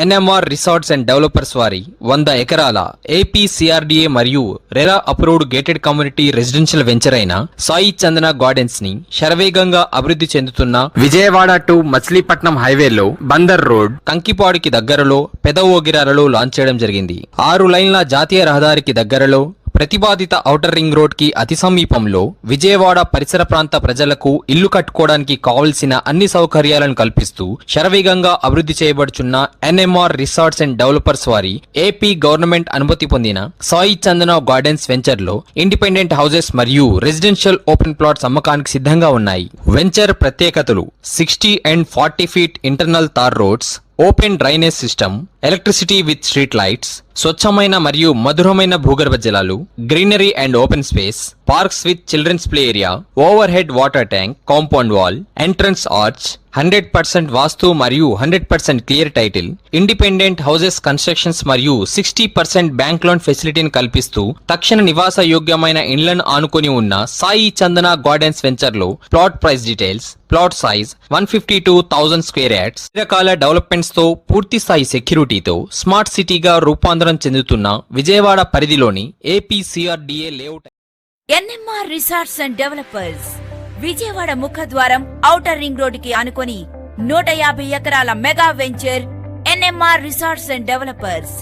NMR resorts and developers వారి 100 ఎకరాల AP CRDA మరియు RERA approved gated community residential venture అయిన సాయి చందన గార్డెన్స్ ని శరవేగంగా అభివృద్ధి చెందుతున్న విజయవాడ టు మచిలీపట్నం హైవేలో బందర్ రోడ్ కంకిపాడుకి దగ్గరలో పెదవోగిరాలలో లాంచ్ చేయడం జరిగింది. 6 లైన్ల జాతీయ రహదారికి దగ్గరలో ప్రతిపాదిత ఔటర్ రింగ్ రోడ్ కి అతి సమీపంలో విజయవాడ పరిసర ప్రాంత ప్రజలకు ఇల్లు కట్టుకోవడానికి కావలసిన అన్ని సౌకర్యాలను కల్పిస్తూ శరవేగంగా అభివృద్ధి చేయబడుచున్న ఎన్ఎంఆర్ రిసార్ట్స్ అండ్ డెవలపర్స్ వారి ఏపీ గవర్నమెంట్ అనుమతి పొందిన సాయి చందన గార్డెన్స్ వెంచర్ లో ఇండిపెండెంట్ హౌసెస్ మరియు రెసిడెన్షియల్ ఓపెన్ ప్లాట్స్ అమ్మకానికి సిద్ధంగా ఉన్నాయి. వెంచర్ ప్రత్యేకతలు 60 and 40 feet internal tar roads, open drainage system, electricity with street lights, స్వచ్ఛమైన మరియు మధురమైన భూగర్భ జలాలు, greenery and open space, parks with children's play area, overhead water tank, compound wall, entrance arch, 100% vastu మరియు 100% clear title, independent houses constructions మరియు 60% bank loan ఫెసిలిటీని కల్పిస్తూ తక్షణ నివాస యోగ్యమైన ఇండ్లను ఆనుకొని ఉన్న సాయి చందన గార్డెన్స్ వెంచర్ లో plot price details, plot size 152,000 square yards, రకాల డెవలప్మెంట్స్ తో పూర్తి స్థాయి సెక్యూరిటీతో స్మార్ట్ సిటీగా రూపాంతరం చెందుతున్న విజయవాడ పరిధిలోని AP CRDA layout. NMR resorts and developers Vijayawada ముఖద్వారం ఔటర్ రింగ్ రోడ్డుకి ఆనుకొని 150 ఎకరాల mega venture NMR resorts and developers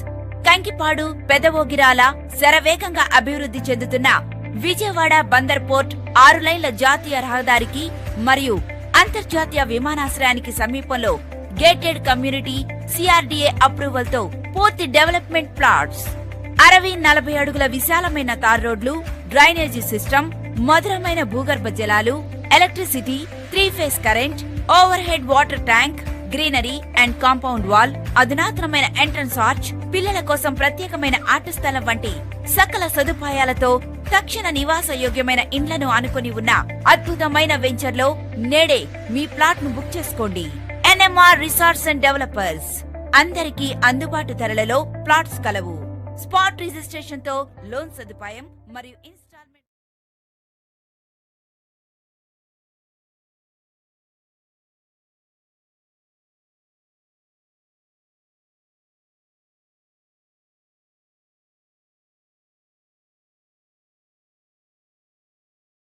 Kankipadu Pedavogirala శరవేగంగా అభివృద్ధి చెందుతున్న విజయవాడ బందర్ పోర్ట్ 6 లైన్ల జాతీయ రహదారికి మరియు అంతర్జాతీయ విమానాశ్రయానికి సమీపంలో గేటెడ్ కమ్యూనిటీ సిఆర్డీఏ అప్రూవల్ తో పూర్తి డెవలప్మెంట్ ప్లాట్స్, 60-40 అడుగుల విశాలమైన తార్ రోడ్లు, డ్రైనేజీ సిస్టమ్, మధురమైన భూగర్భ జలాలు, electricity, 3-phase current, over head water tank, greenery and compound wall, అధునాతనమైన ఎంట్రన్స్ ఆర్చ్, పిల్లల కోసం ప్రత్యేకమైన ఆట స్థలం వంటి సకల సదుపాయాలతో తక్షణ నివాస యోగ్యమైన ఇండ్లను ఆనుకొని ఉన్న అద్భుతమైన వెంచర్ లో నేడే మీ ప్లాట్ ను బుక్ చేసుకోండి. ఎన్ఎంఆర్ రిసార్ట్స్ అండ్ డెవలపర్స్ అందరికీ అందుబాటు ధరలలో ప్లాట్స్ కలవు. స్పాట్ రిజిస్ట్రేషన్ తో లోన్ సదుపాయం మరియు